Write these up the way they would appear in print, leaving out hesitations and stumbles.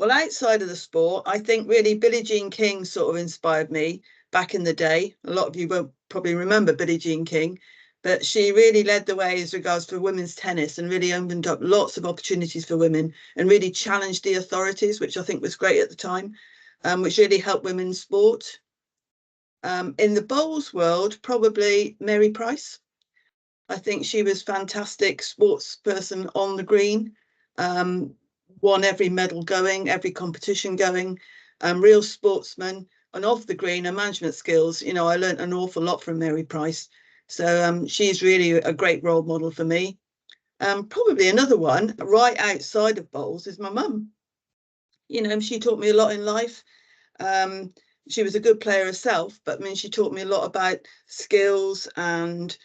Well, outside of the sport, I think really Billie Jean King sort of inspired me back in the day. A lot of you won't probably remember Billie Jean King, but she really led the way as regards to women's tennis and really opened up lots of opportunities for women and really challenged the authorities, which I think was great at the time, which really helped women's sport. In the bowls world, probably Mary Price. I think she was fantastic sports person on the green, won every medal going, every competition going, real sportsman, and off the green, her management skills. You know, I learned an awful lot from Mary Price. So she's really a great role model for me. Probably another one right outside of bowls is my mum. You know, she taught me a lot in life. She was a good player herself, but I mean, she taught me a lot about skills and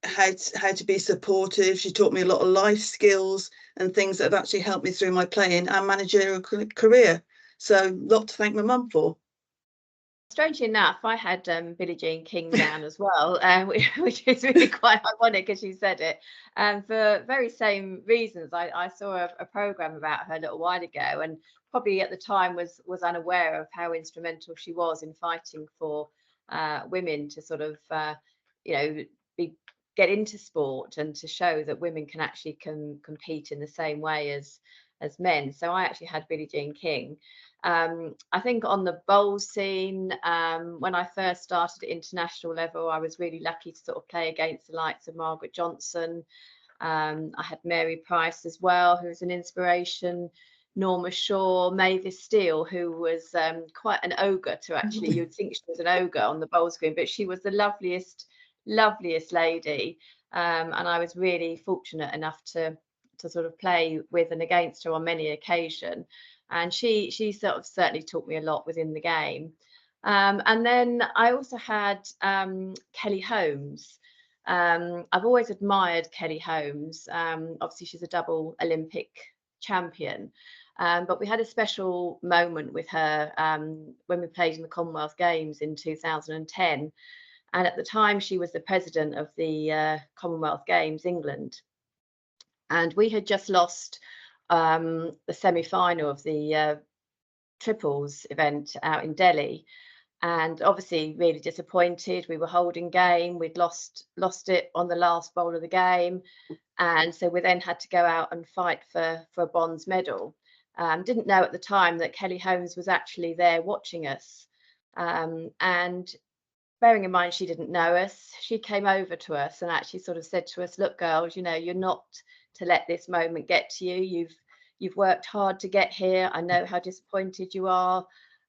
how to be supportive. She taught me a lot of life skills and things that have actually helped me through my playing and managerial career. So a lot to thank my mum for. Strangely enough, I had Billie Jean King down as well, which is really quite ironic as you said it. For very same reasons, I saw a programme about her a little while ago, and probably at the time was unaware of how instrumental she was in fighting for women to sort of, you know, get into sport and to show that women can actually compete in the same way as men. So I actually had Billie Jean King. I think on the bowl scene, when I first started at international level, I was really lucky to sort of play against the likes of Margaret Johnson. I had Mary Price as well, who was an inspiration. Norma Shaw, Mavis Steele, who was quite an ogre to actually, you'd think she was an ogre on the bowl screen, but she was the loveliest lady. And I was really fortunate enough to sort of play with and against her on many occasions. And she sort of certainly taught me a lot within the game. And then I also had Kelly Holmes. I've always admired Kelly Holmes. Obviously, she's a double Olympic champion. But we had a special moment with her when we played in the Commonwealth Games in 2010. And at the time, she was the president of the Commonwealth Games, England. And we had just lost the semi-final of the triples event out in Delhi, and obviously really disappointed. We were holding game, we'd lost it on the last bowl of the game, and so we then had to go out and fight for a bronze medal. Didn't know at the time that Kelly Holmes was actually there watching us, and bearing in mind she didn't know us, she came over to us and actually sort of said to us, "Look, girls, you know, you're not to let this moment get to you. You've worked hard to get here. I know how disappointed you are."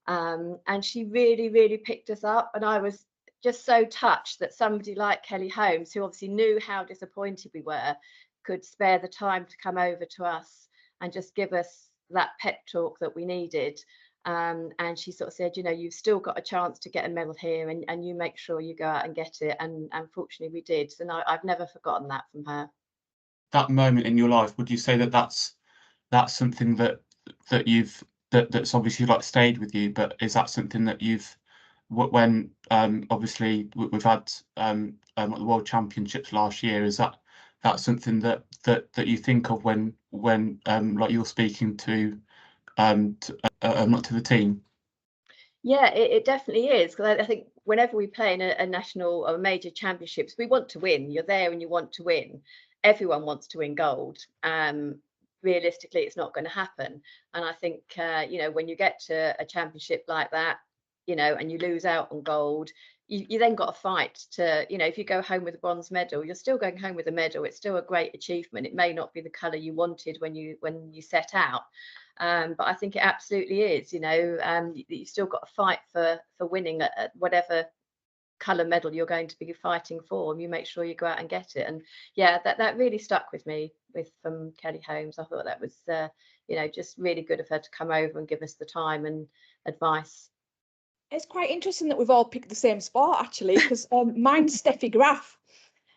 And she really, really picked us up. And I was just so touched that somebody like Kelly Holmes, who obviously knew how disappointed we were, could spare the time to come over to us and just give us that pep talk that we needed. And she sort of said, you know, you've still got a chance to get a medal here, and you make sure you go out and get it. And fortunately we did. So no, I've never forgotten that from her. That moment in your life, would you say that that's something that's obviously like stayed with you, but is that something that you've, when obviously we've had the World Championships last year, is that something that you think of when like you're speaking to not to the team? Yeah, it definitely is, because I think whenever we play in a national or major championships, we want to win. You're there and you want to win. Everyone wants to win gold. Realistically, it's not going to happen. And I think, you know, when you get to a championship like that, you know, and you lose out on gold, you then got to fight to, you know, if you go home with a bronze medal, you're still going home with a medal. It's still a great achievement. It may not be the colour you wanted when you set out. But I think it absolutely is, you know, you've still got to fight for winning at whatever colour medal you're going to be fighting for, and you make sure you go out and get it. And yeah, that really stuck with me from Kelly Holmes. I thought that was, you know, just really good of her to come over and give us the time and advice. It's quite interesting that we've all picked the same sport, actually, because mine's Steffi Graf.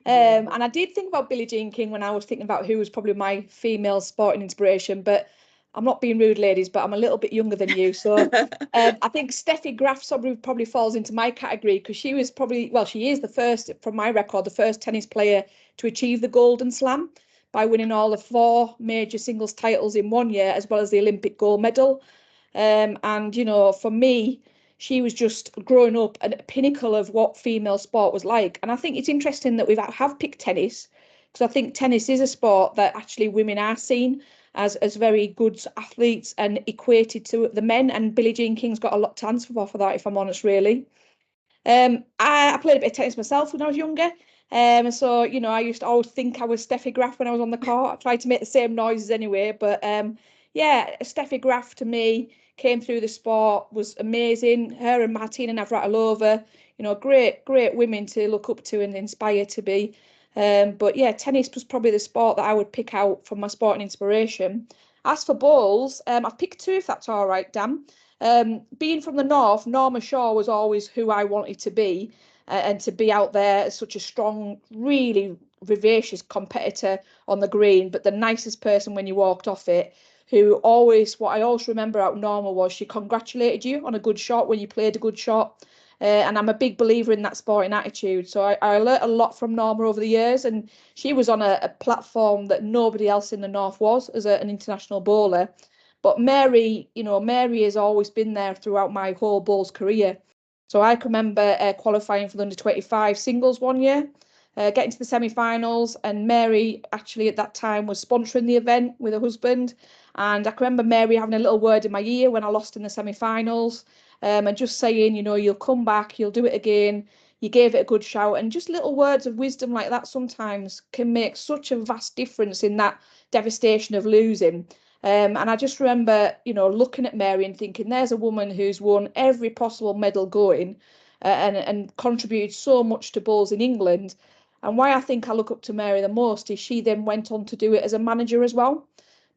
And I did think about Billie Jean King when I was thinking about who was probably my female sporting inspiration, but I'm not being rude, ladies, but I'm a little bit younger than you. So I think Steffi Graf probably falls into my category, because she was probably, well, she is the first, from my record, the first tennis player to achieve the Golden Slam. by winning all the 4 major singles titles in 1 year, as well as the Olympic gold medal. And, you know, for me, she was just growing up at a pinnacle of what female sport was like. And I think it's interesting that we have picked tennis, because I think tennis is a sport that actually women are seen as very good athletes and equated to the men. And Billie Jean King's got a lot to answer for that, if I'm honest, really. I played a bit of tennis myself when I was younger. So, you know, I used to always think I was Steffi Graf when I was on the court. I tried to make the same noises anyway. But yeah, Steffi Graf to me came through the sport, was amazing. Her and Martina Navratilova, you know, great women to look up to and inspire to be. But yeah, tennis was probably the sport that I would pick out from my sporting inspiration. As for bowls, I've picked 2, if that's all right, Dan. Being from the north, Norma Shaw was always who I wanted to be, and to be out there as such a strong, really vivacious competitor on the green, but the nicest person when you walked off it, who always, what I always remember about Norma was she congratulated you on a good shot when you played a good shot. And I'm a big believer in that sporting attitude. So I learnt a lot from Norma over the years, and she was on a platform that nobody else in the north was as an international bowler. But Mary, you know, Mary has always been there throughout my whole bowls career. So I can remember qualifying for the under-25 singles 1 year, getting to the semi-finals, and Mary actually at that time was sponsoring the event with her husband. And I can remember Mary having a little word in my ear when I lost in the semi-finals, and just saying, you know, you'll come back, you'll do it again. You gave it a good shout, and just little words of wisdom like that sometimes can make such a vast difference in that devastation of losing. And I just remember, you know, looking at Mary and thinking, there's a woman who's won every possible medal going, and contributed so much to bowls in England. And why I think I look up to Mary the most is she then went on to do it as a manager as well,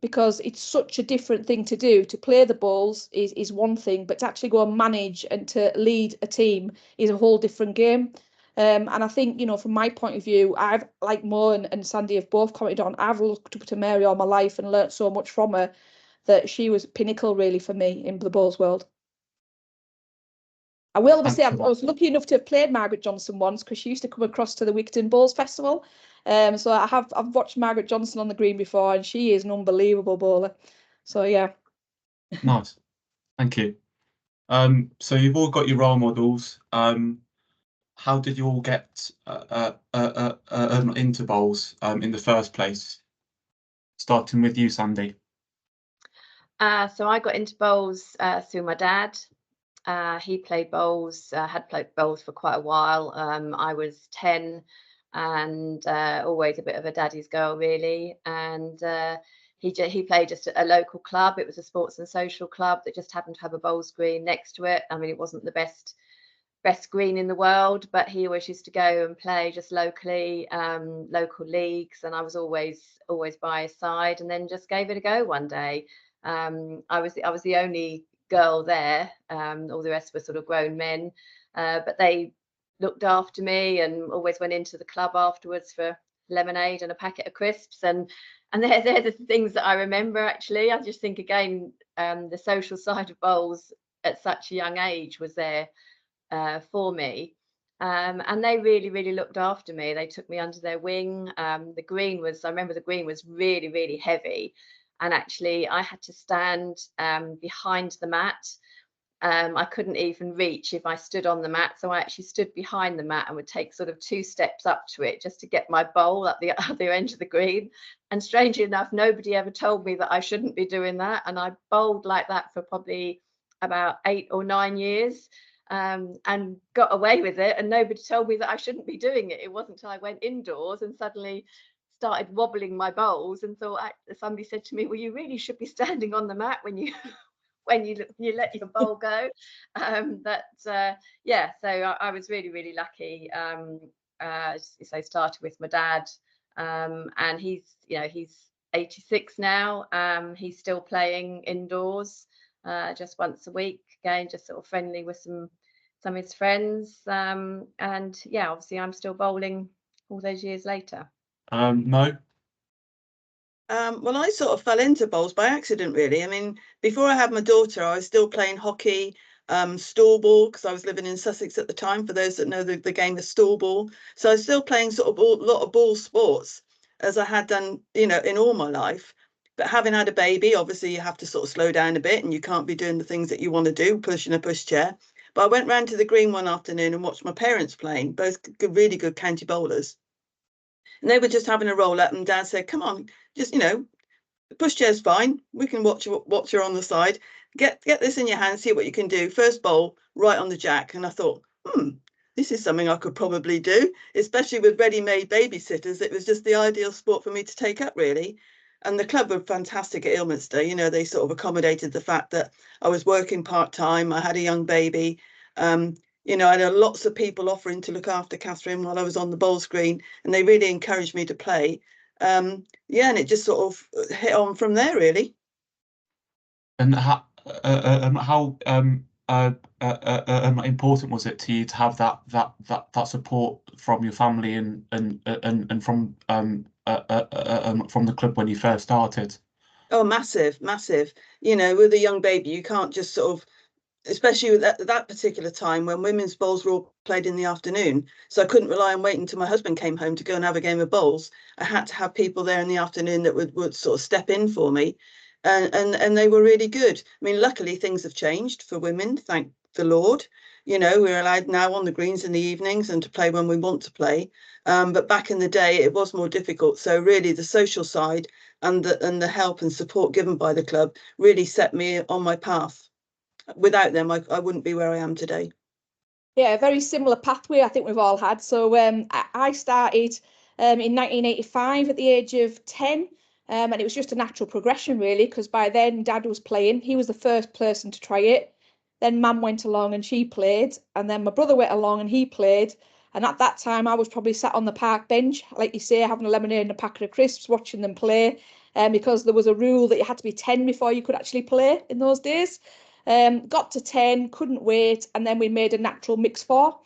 because it's such a different thing to do. To play the bowls is one thing, but to actually go and manage and to lead a team is a whole different game. And I think, you know, from my point of view, I've, like Mo and Sandy have both commented on, I've looked up to Mary all my life and learnt so much from her, that she was pinnacle really for me in the bowls world. I will say I was lucky enough to have played Margaret Johnson once, because she used to come across to the Wigton Bowls Festival. So I've watched Margaret Johnson on the green before, and she is an unbelievable bowler. So yeah. Nice, thank you. So you've all got your role models. How did you all get into bowls in the first place? Starting with you, Sandy. So I got into bowls through my dad. He played bowls, had played bowls for quite a while. I was 10 and always a bit of a daddy's girl, really. And he played just at a local club. It was a sports and social club that just happened to have a bowls green next to it. I mean, it wasn't the best green in the world, but he always used to go and play just locally, local leagues, and I was always by his side. And then just gave it a go one day. I was the only girl there. All the rest were sort of grown men, but they looked after me and always went into the club afterwards for lemonade and a packet of crisps. And they're the things that I remember, actually. I just think, again, the social side of bowls at such a young age was there for me. And they really looked after me. They took me under their wing. I remember the green was really, really heavy. And actually, I had to stand behind the mat. I couldn't even reach if I stood on the mat. So I actually stood behind the mat and would take sort of 2 steps up to it just to get my bowl at the other end of the green. And strangely enough, nobody ever told me that I shouldn't be doing that. And I bowled like that for probably about 8 or 9 years. And got away with it, and nobody told me that I shouldn't be doing it. It wasn't until I went indoors and suddenly started wobbling my bowls and thought, somebody said to me, well, you really should be standing on the mat when you let your bowl go. Yeah, so I was really lucky. So I started with my dad, and he's 86 now. He's still playing indoors just once a week, again, just sort of friendly with some of his friends. And yeah, obviously I'm still bowling all those years later. Mo? Well, I sort of fell into bowls by accident, really. I mean, before I had my daughter, I was still playing hockey, stool ball, because I was living in Sussex at the time, for those that know the game of stool ball. So I was still playing sort of a lot of ball sports. as I had done, you know, in all my life. But having had a baby, obviously you have to sort of slow down a bit, and you can't be doing the things that you want to do, pushing a pushchair. But I went round to the green one afternoon and watched my parents playing, both good, really good county bowlers. And they were just having a roll up, and Dad said, come on, just, you know, the pushchair's fine. We can watch her on the side. Get this in your hand, see what you can do. First bowl, right on the jack. And I thought, this is something I could probably do, especially with ready-made babysitters. It was just the ideal sport for me to take up, really. And the club were fantastic at Ilminster. You know, they sort of accommodated the fact that I was working part-time. I had a young baby. You know, I had lots of people offering to look after Catherine while I was on the bowl screen, and they really encouraged me to play. Yeah, and it just sort of hit on from there, really. And how important was it to you to have that support from your family and from the club when you first started? Oh, massive, massive. You know, with a young baby, you can't just sort of, especially with that particular time when women's bowls were all played in the afternoon. So I couldn't rely on waiting until my husband came home to go and have a game of bowls. I had to have people there in the afternoon that would sort of step in for me. And they were really good. I mean, luckily things have changed for women, thank the Lord. You know, we're allowed now on the greens in the evenings and to play when we want to play. But back in the day, it was more difficult. So really the social side and the help and support given by the club really set me on my path. Without them, I wouldn't be where I am today. Yeah, a very similar pathway I think we've all had. So I started in 1985 at the age of 10. And it was just a natural progression, really, because by then Dad was playing. He was the first person to try it. Then Mum went along and she played. And then my brother went along and he played. And at that time, I was probably sat on the park bench, like you say, having a lemonade and a packet of crisps, watching them play. Because there was a rule that you had to be 10 before you could actually play in those days. Got to 10, couldn't wait. And then we made a natural mixed four.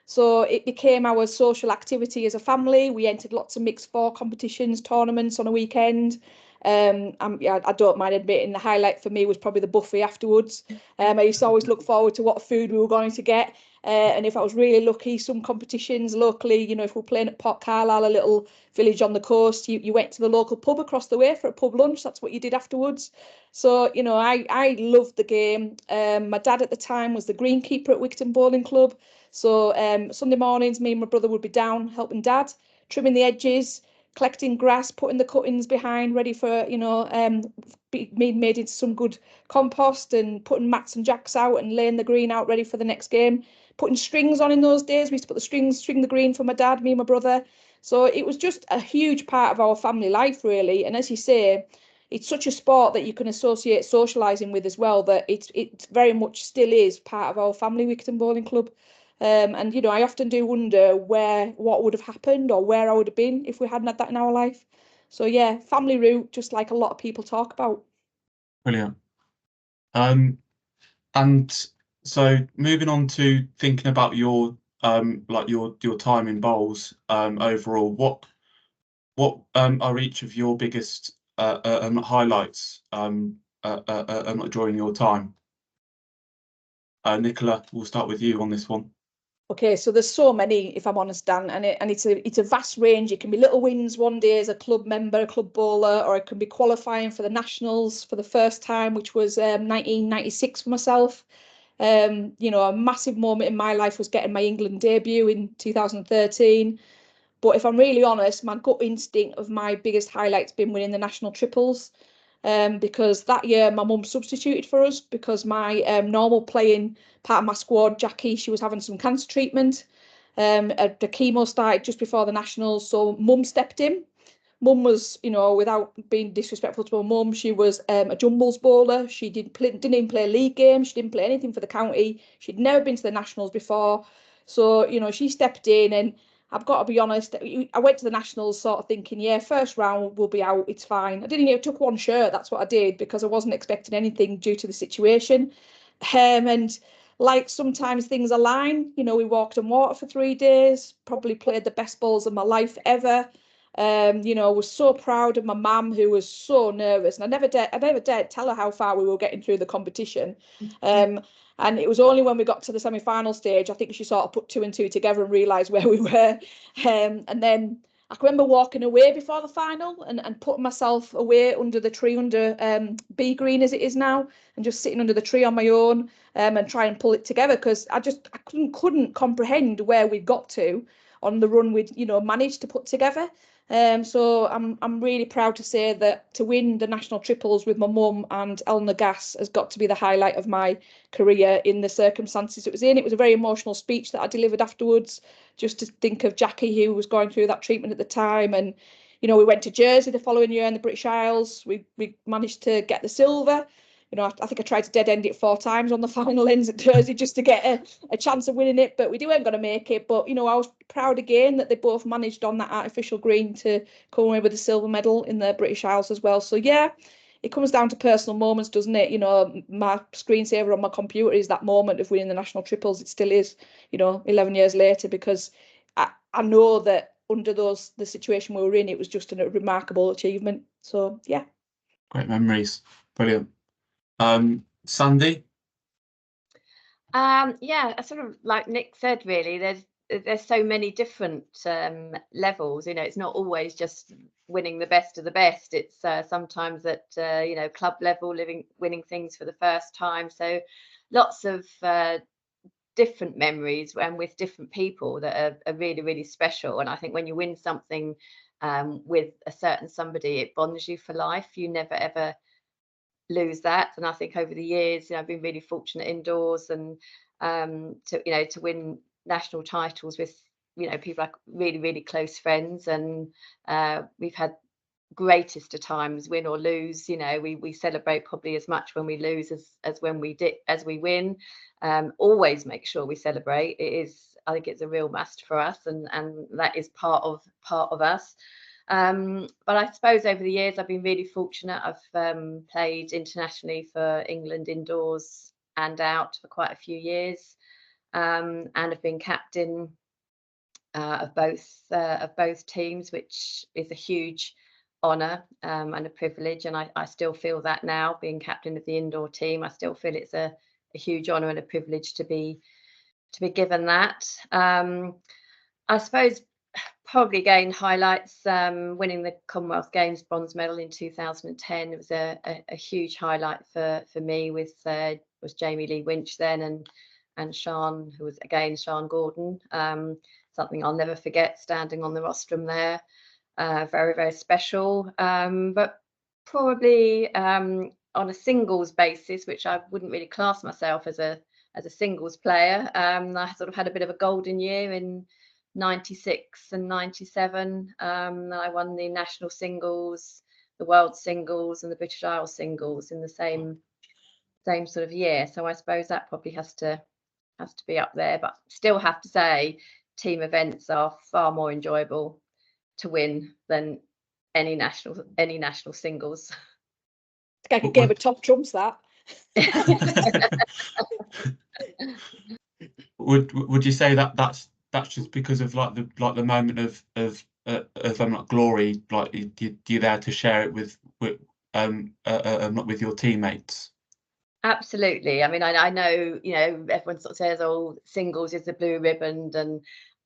So it became our social activity as a family. We entered lots of mixed four competitions, tournaments on a weekend. I don't mind admitting the highlight for me was probably the buffet afterwards. I used to always look forward to what food we were going to get. And if I was really lucky, some competitions locally, you know, if we're playing at Port Carlisle, a little village on the coast, you went to the local pub across the way for a pub lunch. That's what you did afterwards. So, you know, I loved the game. My dad at the time was the greenkeeper at Wigton Bowling Club. So Sunday mornings, me and my brother would be down helping Dad, trimming the edges, collecting grass, putting the cuttings behind, ready for, you know, made into some good compost, and putting mats and jacks out and laying the green out ready for the next game. Putting strings on in those days. We used to put the string the green for my dad, me and my brother. So it was just a huge part of our family life, really. And as you say, it's such a sport that you can associate socialising with as well, that it very much still is part of our family, Wigton Bowling Club. And, you know, I often do wonder what would have happened or where I would have been if we hadn't had that in our life. So, yeah, family route, just like a lot of people talk about. Brilliant. And so moving on to thinking about your like your time in bowls overall, what are each of your biggest highlights during your time? Nicola, we'll start with you on this one. Okay, so there's so many, if I'm honest, Dan, and it's a vast range. It can be little wins one day as a club member, a club bowler, or it can be qualifying for the nationals for the first time, which was 1996 for myself. You know, a massive moment in my life was getting my England debut in 2013. But if I'm really honest, my gut instinct of my biggest highlight's been winning the national triples. Because that year my mum substituted for us because my normal playing part of my squad, Jackie, she was having some cancer treatment. The chemo started just before the nationals, so mum stepped in. Mum was, you know, without being disrespectful to her mum, she was a jumbles bowler. She didn't even play league games. She didn't play anything for the county. She'd never been to the nationals before. So, you know, she stepped in, and I've got to be honest, I went to the nationals sort of thinking, yeah, first round we'll be out, it's fine. I didn't even took one shirt, that's what I did, because I wasn't expecting anything due to the situation. And like sometimes things align, you know, we walked on water for 3 days, probably played the best bowls of my life ever. You know, I was so proud of my mum, who was so nervous, and I never dared tell her how far we were getting through the competition. And it was only when we got to the semi-final stage, I think she sort of put 2 and 2 together and realised where we were. And then I can remember walking away before the final and putting myself away under the tree, under B Green as it is now, and just sitting under the tree on my own and try and pull it together, because I couldn't comprehend where we'd got to on the run we'd managed to put together. So I'm really proud to say that to win the national triples with my mum and Eleanor Gass has got to be the highlight of my career in the circumstances it was in. It was a very emotional speech that I delivered afterwards, just to think of Jackie, who was going through that treatment at the time. And we went to Jersey the following year in the British Isles. We managed to get the silver. I think I tried to dead end it 4 times on the final ends at Jersey just to get a chance of winning it, but we weren't going to make it. But I was proud again that they both managed on that artificial green to come away with a silver medal in the British Isles as well. So yeah, it comes down to personal moments, doesn't it? My screensaver on my computer is that moment of winning the national triples. It still is, 11 years later, because I know that under the situation we were in, it was just a remarkable achievement. So yeah. Great memories. Brilliant. Sandy? Yeah, sort of like Nick said, really, there's so many different levels. It's not always just winning the best of the best. It's sometimes at club level, winning things for the first time. So lots of different memories and with different people that are really, really special. And I think when you win something with a certain somebody, it bonds you for life. You never ever lose that. And I think over the years, I've been really fortunate indoors and to win national titles with people like really, really close friends. And we've had greatest of times, win or lose. We celebrate probably as much when we lose as when we win. Always make sure we celebrate. I think it's a real must for us, and that is part of us. But I suppose over the years I've been really fortunate. I've played internationally for England indoors and out for quite a few years, and have been captain of both teams, which is a huge honour and a privilege. And I still feel that now, being captain of the indoor team. I still feel it's a huge honour and a privilege to be given that. I suppose probably again highlights winning the Commonwealth Games bronze medal in 2010. It was a huge highlight for me, with was Jamie Lee Winch then and Sian, who was again Sian Gordon. Something I'll never forget, standing on the rostrum there. Very, very special. But probably on a singles basis, which I wouldn't really class myself as a singles player. I sort of had a bit of a golden year in 96 and 97. I won the national singles, the world singles, and the British Isles singles in the same sort of year. So I suppose that probably has to be up there. But still have to say, team events are far more enjoyable to win than any national singles. I think I gave a top trumps that. Would you say that that's just because of like the moment of like glory, like you're there to share it with not with your teammates? Absolutely. I mean, I know, everyone sort of says, "Oh, singles is the blue ribbon,"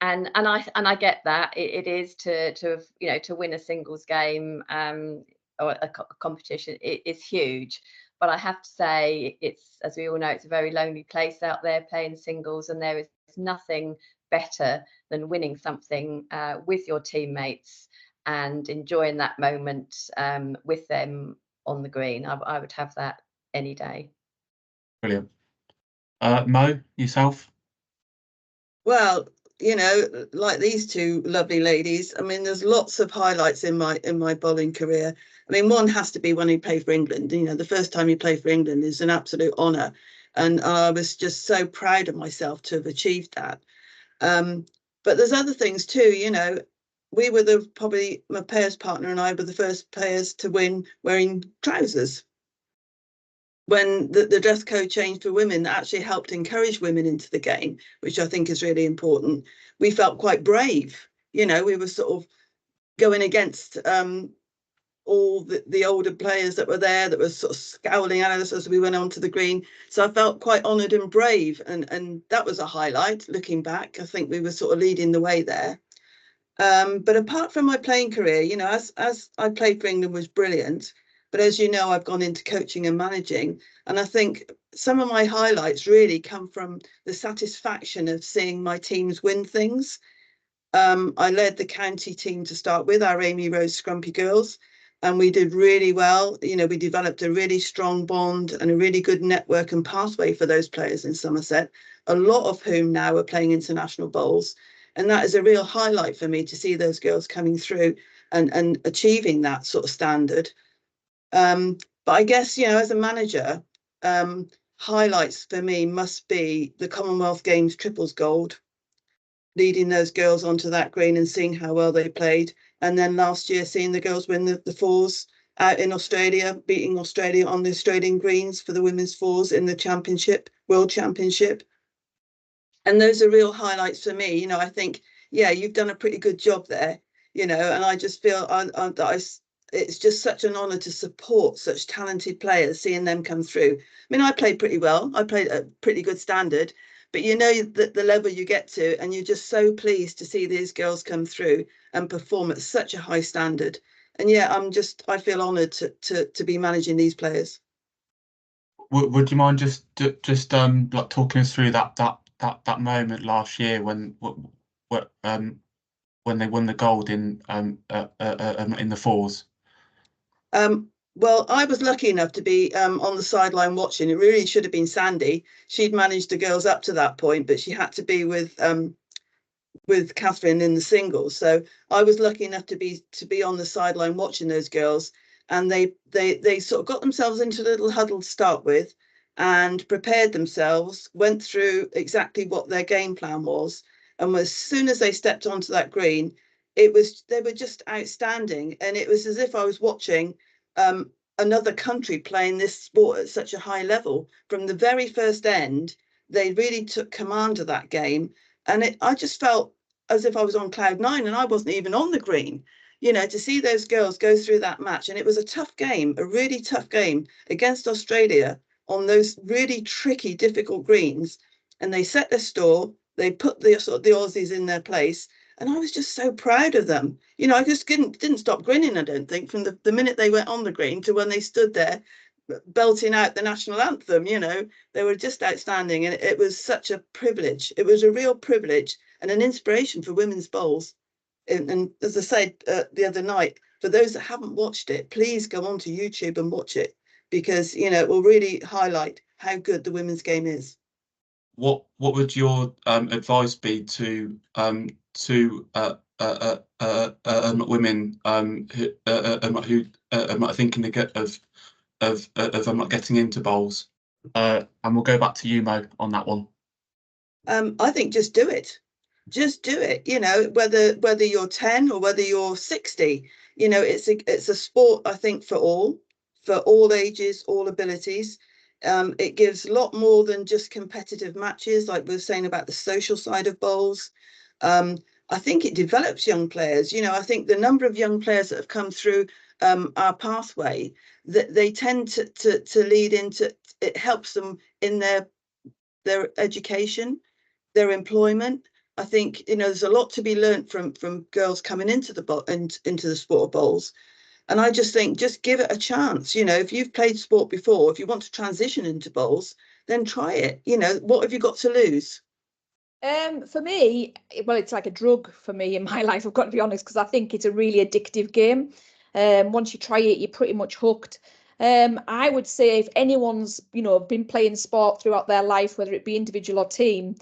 and I get that. It is to win a singles game or a competition. It is huge. But I have to say, it's, as we all know, it's a very lonely place out there playing singles, and there is nothing better than winning something with your teammates and enjoying that moment with them on the green. I would have that any day. Brilliant. Mo, yourself? Well, like these two lovely ladies, I mean, there's lots of highlights in my bowling career. I mean, one has to be when you play for England. The first time you play for England is an absolute honour, and I was just so proud of myself to have achieved that. But there's other things too. We were probably my pairs partner and I were the first players to win wearing trousers. When the dress code changed for women, that actually helped encourage women into the game, which I think is really important. We felt quite brave. We were sort of going against all the older players that were there, that were sort of scowling at us as we went onto the green. So I felt quite honoured and brave, and that was a highlight. Looking back, I think we were sort of leading the way there. But apart from my playing career, you know, as I played for England was brilliant. But as you know, I've gone into coaching and managing. And I think some of my highlights really come from the satisfaction of seeing my teams win things. I led the county team to start with, our Amy Rose Scrumpy Girls, and we did really well. You know, we developed a really strong bond and a really good network and pathway for those players in Somerset, a lot of whom now are playing international bowls. And that is a real highlight for me to see those girls coming through and achieving that sort of standard. But I guess, you know, as a manager, highlights for me must be the Commonwealth Games triples gold, leading those girls onto that green and seeing how well they played. And then last year, seeing the girls win the fours out in Australia, beating Australia on the Australian greens for the women's fours in the championship, World Championship. And those are real highlights for me. You know, I think, yeah, you've done a pretty good job there, you know, and I just feel it's just such an honour to support such talented players, seeing them come through. I mean, I played pretty well. I played at a pretty good standard, but you know the level you get to, and you're just so pleased to see these girls come through and perform at such a high standard. And yeah, I feel honoured to be managing these players. Would you mind just like talking us through that moment last year when they won the gold in the fours? Well, I was lucky enough to be on the sideline watching. It really should have been Sandy. She'd managed the girls up to that point, but she had to be with Catherine in the singles. So I was lucky enough to be on the sideline watching those girls, and they sort of got themselves into a little huddle to start with, and prepared themselves, went through exactly what their game plan was, and as soon as they stepped onto that green, they were just outstanding, and it was as if I was watching another country playing this sport at such a high level. From the very first end, they really took command of that game, and I just felt as if I was on cloud nine, and I wasn't even on the green. You know, to see those girls go through that match, and it was a tough game, a really tough game against Australia on those really tricky, difficult greens, and they set their store. They put the Aussies in their place, and I was just so proud of them. You know, I just didn't stop grinning, I don't think, from the minute they went on the green to when they stood there belting out the national anthem. You know, they were just outstanding, and it was such a privilege. It was a real privilege and an inspiration for women's bowls. And as I said the other night, for those that haven't watched it, please go onto YouTube and watch it, because, you know, it will really highlight how good the women's game is. What would your advice be to women who are thinking of getting into bowls? And we'll go back to you, Mo, on that one. I think just do it. Just do it. You know, whether you're 10 or whether you're 60, you know, it's a sport, I think, for all ages, all abilities. It gives a lot more than just competitive matches, like we were saying about the social side of bowls. I think it develops young players. You know, I think the number of young players that have come through our pathway, that they tend to lead into, it helps them in their education, their employment. I think, you know, there's a lot to be learned from girls coming into the sport of bowls. And I just think, just give it a chance. You know, if you've played sport before, if you want to transition into bowls, then try it. You know, what have you got to lose? For me, well, it's like a drug for me in my life, I've got to be honest, because I think it's a really addictive game. Once you try it, you're pretty much hooked. I would say if anyone's, you know, been playing sport throughout their life, whether it be individual or team,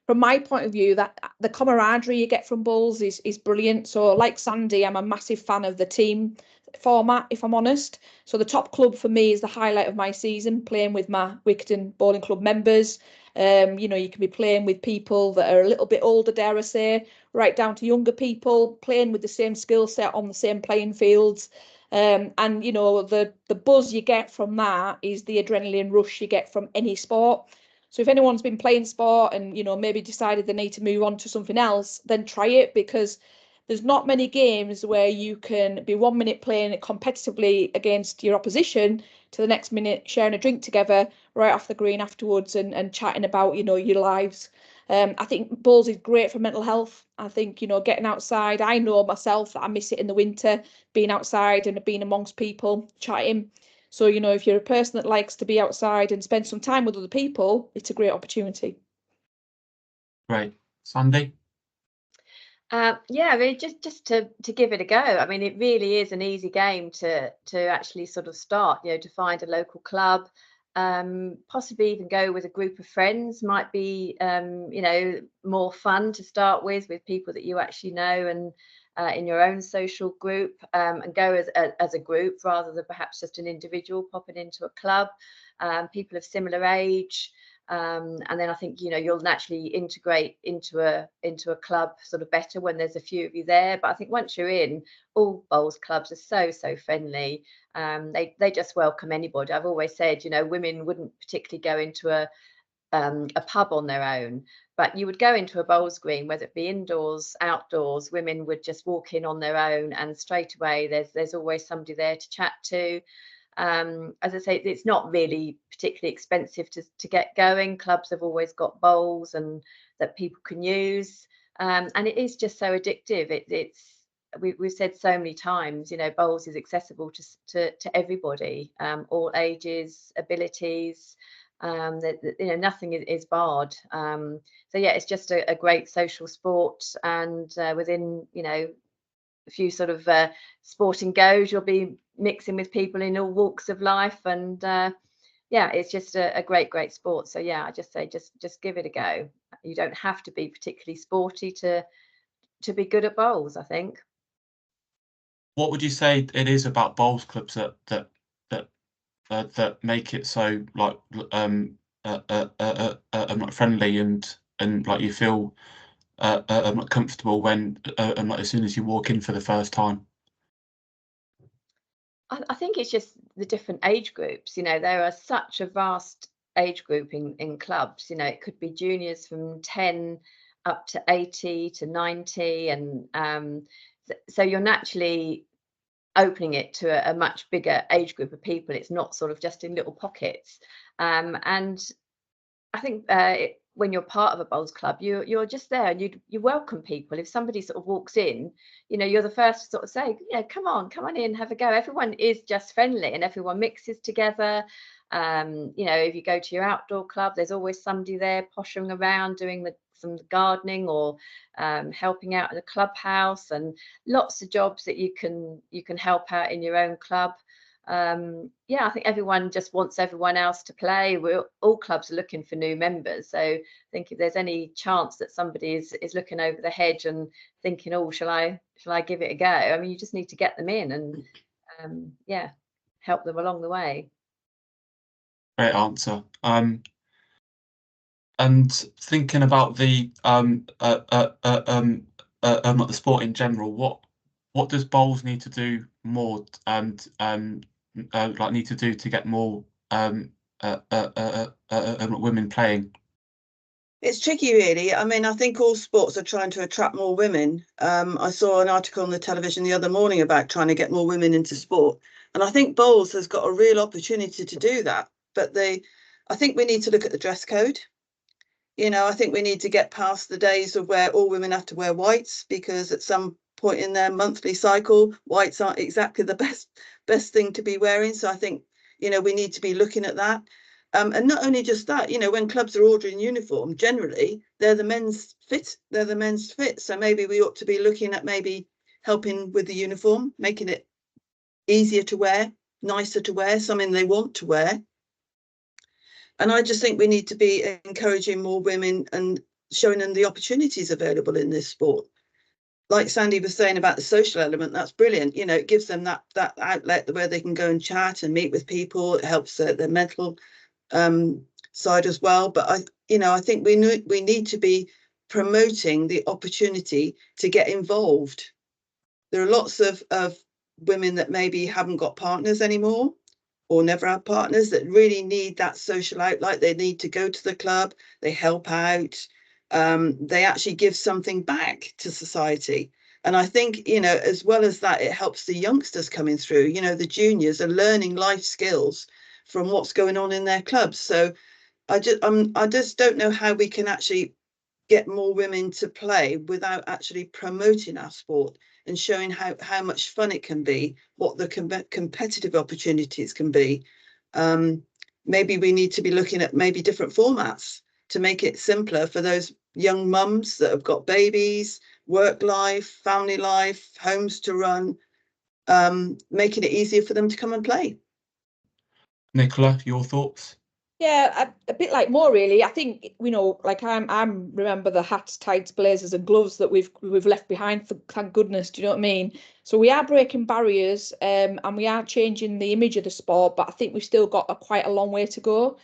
from my point of view, that the camaraderie you get from bowls is brilliant. So like Sandy, I'm a massive fan of the team format, if I'm honest. So the top club for me is the highlight of my season, playing with my Wickedon Bowling Club members. You know, you can be playing with people that are a little bit older, dare I say, right down to younger people, playing with the same skill set on the same playing fields. And, you know, the buzz you get from that is the adrenaline rush you get from any sport. So if anyone's been playing sport and, you know, maybe decided they need to move on to something else, then try it, because there's not many games where you can be 1 minute playing it competitively against your opposition to the next minute sharing a drink together right off the green afterwards and chatting about, you know, your lives. I think bowls is great for mental health. I think, you know, getting outside, I know myself that I miss it in the winter, being outside and being amongst people, chatting. So, you know, if you're a person that likes to be outside and spend some time with other people, it's a great opportunity. Great. Sandy? Yeah, I mean, just to give it a go. I mean, it really is an easy game to actually sort of start, you know, to find a local club, possibly even go with a group of friends might be, you know, more fun to start with people that you actually know and in your own social group, and go as a group rather than perhaps just an individual popping into a club, people of similar age. And then I think, you know, you'll naturally integrate into a club sort of better when there's a few of you there. But I think once you're in, all bowls clubs are so friendly. They just welcome anybody. I've always said, you know, women wouldn't particularly go into a pub on their own, but you would go into a bowls green, whether it be indoors, outdoors. Women would just walk in on their own, and straight away there's always somebody there to chat to. As I say, it's not really particularly expensive to get going. Clubs have always got bowls and that people can use, and it is just so addictive. We've said so many times, you know, bowls is accessible to everybody, all ages, abilities. That you know, nothing is barred. So yeah, it's just a great social sport, and within, you know, a few sort of sporting goes, you'll be mixing with people in all walks of life, and yeah, it's just a great sport. So yeah, I just say just give it a go. You don't have to be particularly sporty to be good at bowls, I think. What would you say it is about bowls clubs that make it so like like friendly and like you feel comfortable when like as soon as you walk in for the first time? I think it's just the different age groups. You know, there are such a vast age group in clubs. You know, it could be juniors from 10 up to 80 to 90, and so you're naturally opening it to a much bigger age group of people. It's not sort of just in little pockets. And I think when you're part of a bowls club, you're just there and you welcome people. If somebody sort of walks in, you know, you're the first to sort of say, yeah, come on in, have a go. Everyone is just friendly and everyone mixes together. You know, if you go to your outdoor club, there's always somebody there poshing around doing some gardening or helping out in the clubhouse, and lots of jobs that you can help out in your own club. Yeah, I think everyone just wants everyone else to play. All clubs are looking for new members, so I think if there's any chance that somebody is looking over the hedge and thinking, oh, shall I give it a go? I mean, you just need to get them in and yeah, help them along the way. Great answer. And thinking about the like the sport in general, what does bowls need to do more and like need to do to get more women playing? It's tricky, really. I mean, I think all sports are trying to attract more women. I saw an article on the television the other morning about trying to get more women into sport, and I think bowls has got a real opportunity to do that. But I think we need to look at the dress code. You know, I think we need to get past the days of where all women have to wear whites, because at some point in their monthly cycle, whites aren't exactly the best thing to be wearing. So I think, you know, we need to be looking at that. And not only just that, you know, when clubs are ordering uniform, generally they're the men's fit. So maybe we ought to be looking at maybe helping with the uniform, making it easier to wear, nicer to wear, something they want to wear. And I just think we need to be encouraging more women and showing them the opportunities available in this sport. Like Sandy was saying about the social element, that's brilliant. You know, it gives them that outlet where they can go and chat and meet with people. It helps their mental side as well. But I think we need to be promoting the opportunity to get involved. There are lots of women that maybe haven't got partners anymore, or never had partners, that really need that social outlet. They need to go to the club, they help out, they actually give something back to society. And I think, you know, as well as that, it helps the youngsters coming through. You know, the juniors are learning life skills from what's going on in their clubs. So I just don't know how we can actually get more women to play without actually promoting our sport and showing how much fun it can be, what the competitive opportunities can be. Maybe we need to be looking at maybe different formats to make it simpler for those young mums that have got babies, work life, family life, homes to run, making it easier for them to come and play. Nicola, your thoughts? Yeah, a bit like Mo, really. I think, you know, like I'm remember the hats, tights, blazers, and gloves that we've left behind, for thank goodness. Do you know what I mean? So we are breaking barriers, and we are changing the image of the sport, but I think we've still got quite a long way to go.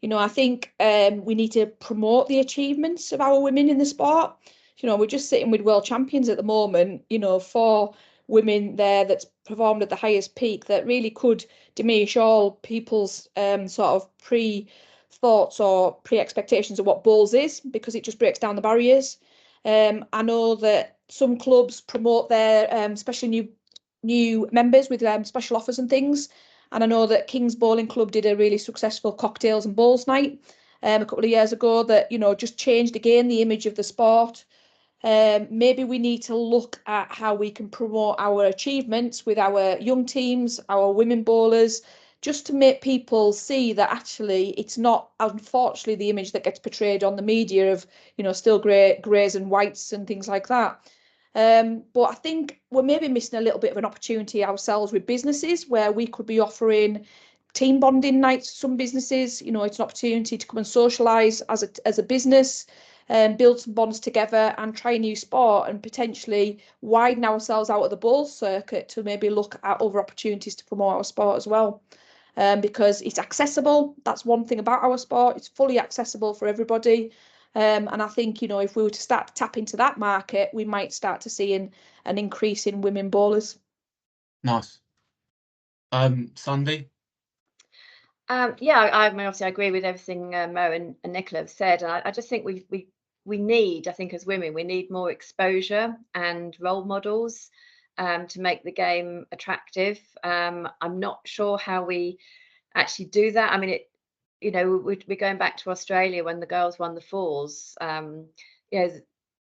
You know, I think we need to promote the achievements of our women in the sport. You know, we're just sitting with world champions at the moment, you know, 4 women there that's performed at the highest peak that really could diminish all people's sort of pre-thoughts or pre-expectations of what bowls is, because it just breaks down the barriers. I know that some clubs promote their especially new members with special offers and things. And I know that King's Bowling Club did a really successful cocktails and bowls night a couple of years ago that, you know, just changed again the image of the sport. Maybe we need to look at how we can promote our achievements with our young teams, our women bowlers, just to make people see that actually it's not, unfortunately, the image that gets portrayed on the media of, you know, still greys and whites and things like that. But I think we're maybe missing a little bit of an opportunity ourselves with businesses where we could be offering team bonding nights to some businesses. You know, it's an opportunity to come and socialise as a business, build some bonds together and try a new sport and potentially widen ourselves out of the bowl circuit to maybe look at other opportunities to promote our sport as well. Because it's accessible. That's one thing about our sport. It's fully accessible for everybody. And I think, you know, if we were to start to tap into that market, we might start to see an increase in women bowlers. Nice. Sandy? Yeah, I mean, obviously I agree with everything Mo and Nicola have said. And I just think we need, I think as women, we need more exposure and role models to make the game attractive. I'm not sure how we actually do that. I mean, you know, we're going back to Australia when the girls won the fours. You know,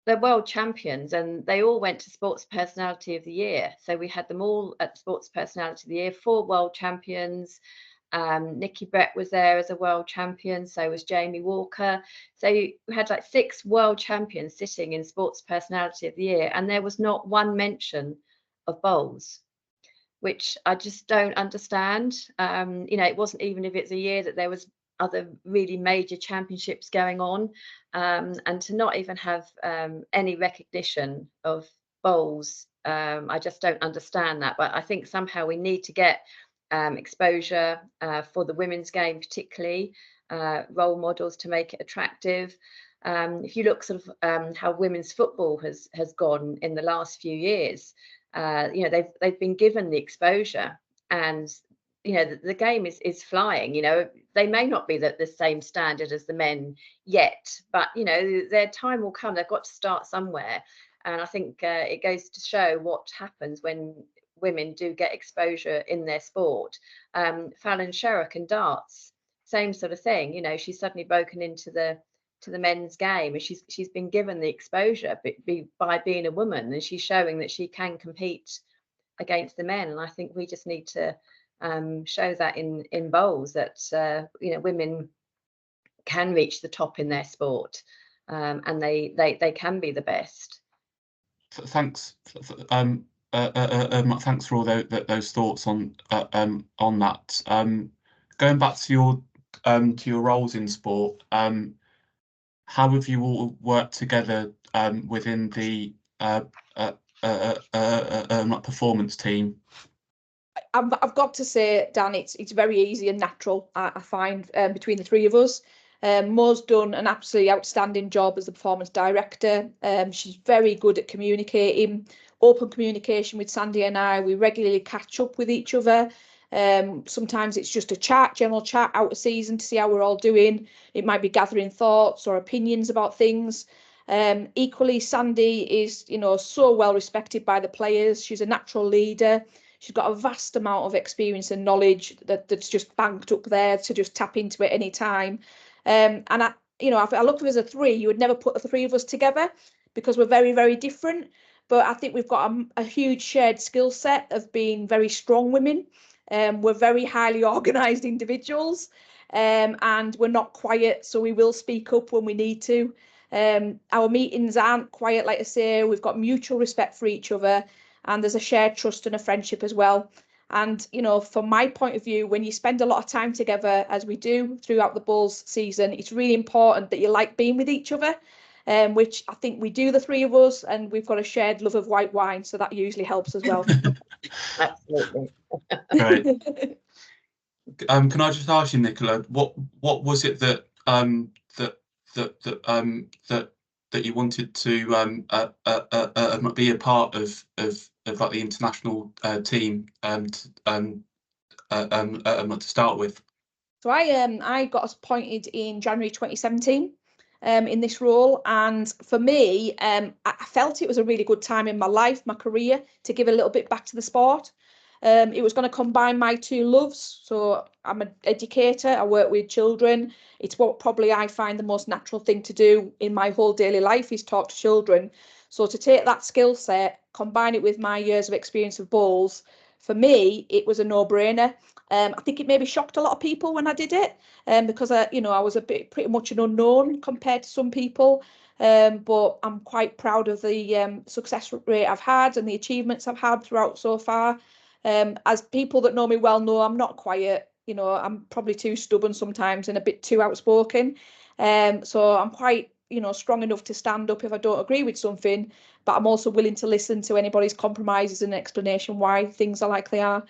they're world champions and they all went to Sports Personality of the Year. So we had them all at Sports Personality of the Year, 4 world champions. Nikki Brett was there as a world champion, so was Jamie Walker. So we had like 6 world champions sitting in Sports Personality of the Year, and there was not one mention of bowls, which I just don't understand. You know, it wasn't even if it's a year that there was other really major championships going on, and to not even have any recognition of bowls, I just don't understand that. But I think somehow we need to get exposure for the women's game, particularly role models to make it attractive. If you look sort of how women's football has gone in the last few years, you know, they've been given the exposure, and you know the game is flying. You know, they may not be the same standard as the men yet, but you know their time will come. They've got to start somewhere, and I think it goes to show what happens when women do get exposure in their sport. Fallon Sherrock in darts, same sort of thing. You know, she's suddenly broken into the men's game, and she's been given the exposure by being a woman, and she's showing that she can compete against the men. And I think we just need to show that in bowls that you know, women can reach the top in their sport, and they can be the best. Thanks. Thanks for all those thoughts on that. Going back to your roles in sport, how have you all worked together within the performance team? I've got to say, Dan, it's very easy and natural, I find, between the 3 of us. Mo's done an absolutely outstanding job as the performance director. She's very good at communicating, open communication with Sandy and I. We regularly catch up with each other. Sometimes it's just a chat, general chat out of season to see how we're all doing. It might be gathering thoughts or opinions about things. Equally, Sandy is, you know, so well respected by the players. She's a natural leader. She's got a vast amount of experience and knowledge that's just banked up there to just tap into at any time. And you know, if I looked at us as a three, you would never put the three of us together because we're very, very different. But I think we've got a huge shared skill set of being very strong women. We're very highly organised individuals, and we're not quiet, so we will speak up when we need to. Our meetings aren't quiet, like I say. We've got mutual respect for each other, and there's a shared trust and a friendship as well. And, you know, from my point of view, when you spend a lot of time together, as we do throughout the Bulls season, it's really important that you like being with each other, which I think we do, the three of us, and we've got a shared love of white wine, so that usually helps as well. Absolutely. Great. Can I just ask you, Nicola, what was it that that you wanted to be a part of like the international team to start with? So I got appointed in January 2017 in this role, and for me, I felt it was a really good time in my life, my career, to give a little bit back to the sport. It was going to combine my two loves. So I'm an educator, I work with children. It's what probably I find the most natural thing to do in my whole daily life, is talk to children. So to take that skill set, combine it with my years of experience of Bulls, for me, it was a no-brainer. I think it maybe shocked a lot of people when I did it, because you know, I was pretty much an unknown compared to some people. But I'm quite proud of the success rate I've had and the achievements I've had throughout so far. As people that know me well know, I'm not quiet. You know, I'm probably too stubborn sometimes and a bit too outspoken. So I'm quite, you know, strong enough to stand up if I don't agree with something, but I'm also willing to listen to anybody's compromises and explanation why things are like they are.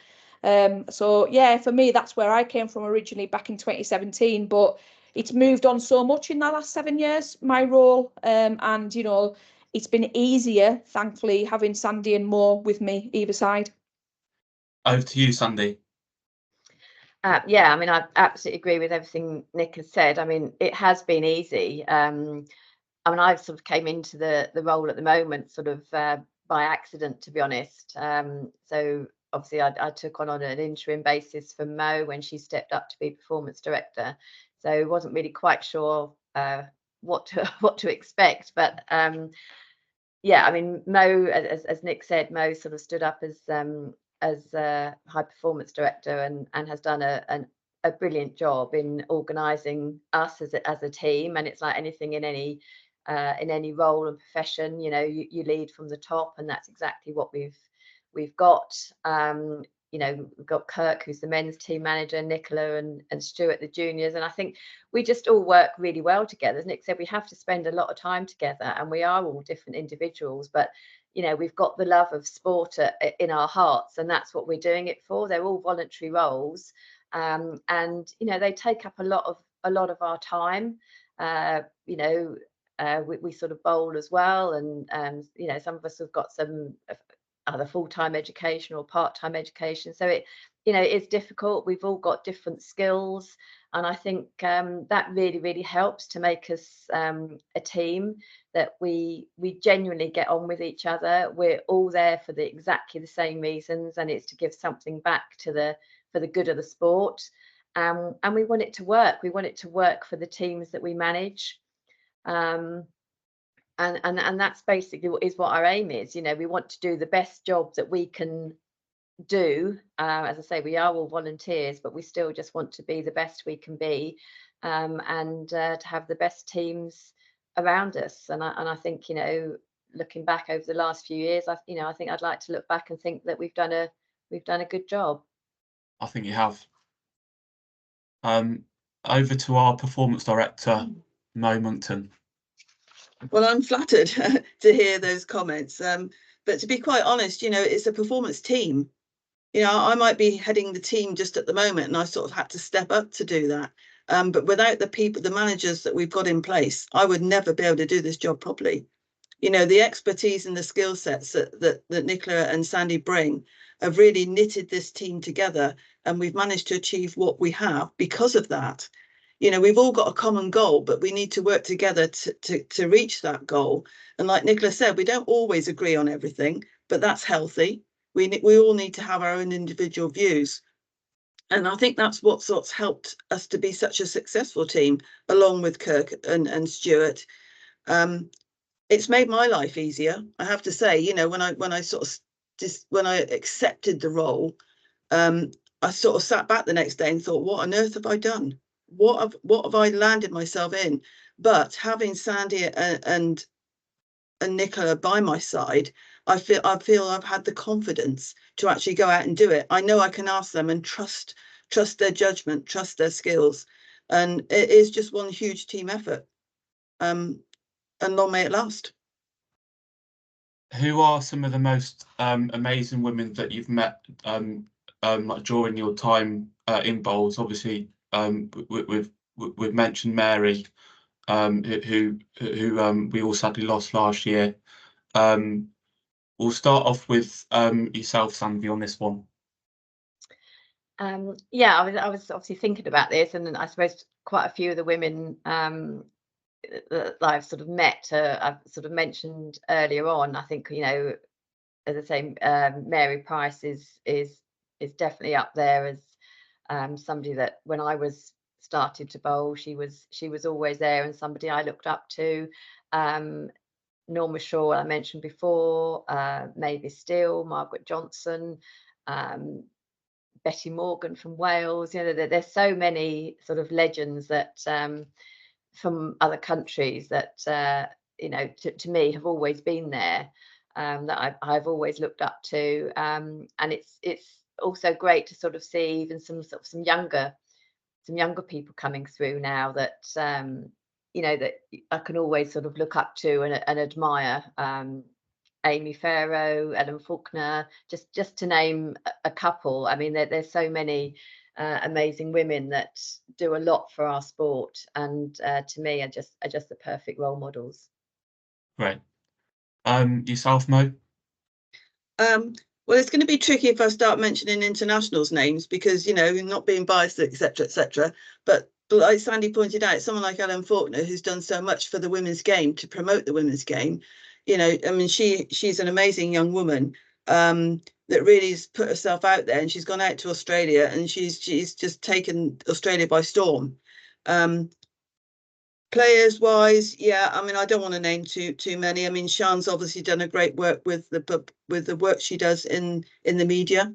So yeah, for me, that's where I came from originally back in 2017, but it's moved on so much in the last 7 years, my role. And, you know, it's been easier, thankfully, having Sandy and Mo with me either side. Over to you, Sandy. Yeah, I mean, I absolutely agree with everything Nick has said. I mean, it has been easy. I mean, I've sort of came into the role at the moment sort of by accident, to be honest. So obviously I took on an interim basis for Mo when she stepped up to be performance director. So wasn't really quite sure what to expect. But yeah, I mean, Mo, as Nick said, Mo sort of stood up as high performance director and has done a brilliant job in organising us as a team. And it's like anything in any role and profession, you know, you lead from the top, and that's exactly what we've got. You know, we've got Kirk, who's the men's team manager, Nicola and Stuart, the juniors, and I think we just all work really well together. As Nick said, we have to spend a lot of time together, and we are all different individuals, but you know, we've got the love of sport in our hearts, and that's what we're doing it for. They're all voluntary roles, and you know, they take up a lot of our time. You know, we sort of bowl as well, and you know, some of us have got some other full-time education or part-time education, so it, you know, it's difficult. We've all got different skills, and I think that really helps to make us a team that we genuinely get on with each other. We're all there for exactly the same reasons, and it's to give something back for the good of the sport, and we want it to work. We want it to work for the teams that we manage. And that's basically what our aim is. You know, we want to do the best job that we can do. As I say, we are all volunteers, but we still just want to be the best we can be, and to have the best teams around us. And I think, you know, looking back over the last few years, I think I'd like to look back and think that we've done a good job. I think you have. Over to our performance director, Mo Monkton. Well, I'm flattered to hear those comments. But to be quite honest, you know, it's a performance team. You know, I might be heading the team just at the moment, and I sort of had to step up to do that. But without the people, the managers that we've got in place, I would never be able to do this job properly. You know, the expertise and the skill sets that Nicola and Sandy bring have really knitted this team together, and we've managed to achieve what we have because of that. You know, we've all got a common goal, but we need to work together to reach that goal. And like Nicola said, we don't always agree on everything, but that's healthy. We all need to have our own individual views. And I think that's what sort of helped us to be such a successful team, along with Kirk and Stuart. It's made my life easier, I have to say. You know, when I sort of when I accepted the role, I sort of sat back the next day and thought, what on earth have I done? What have I landed myself in? But having Sandy and Nicola by my side, I feel I've had the confidence to actually go out and do it. I know I can ask them and trust their judgment, trust their skills, and it is just one huge team effort. And long may it last. Who are some of the most amazing women that you've met like during your time in bowls? Obviously, we've mentioned Mary, who we all sadly lost last year. We'll start off with yourself, Sandy, on this one. Yeah, I was obviously thinking about this, and I suppose quite a few of the women that I've sort of met, I've sort of mentioned earlier on. I think, you know, as I say, Mary Price is definitely up there as somebody that when I was started to bowl, she was always there, and somebody I looked up to. Norma Shaw, I mentioned before, Mavis Steele, Margaret Johnson, Betty Morgan from Wales. You know, there's so many sort of legends that from other countries that you know, to me have always been there, that I've always looked up to, and it's also great to sort of see even some younger people coming through now that you know, that I can always sort of look up to and admire. Amy Farrow, Ellen Faulkner, just to name a couple. I mean, there's so many amazing women that do a lot for our sport, and to me are just the perfect role models. Great. Yourself, Mo? Well, it's going to be tricky if I start mentioning internationals' names because, you know, not being biased, etc., etc. But like Sandy pointed out, someone like Ellen Faulkner, who's done so much for the women's game to promote the women's game, you know, I mean, she's an amazing young woman that really has put herself out there, and she's gone out to Australia, and she's just taken Australia by storm. Players wise, yeah, I mean, I don't want to name too many. I mean, Sian's obviously done a great work with the work she does in the media.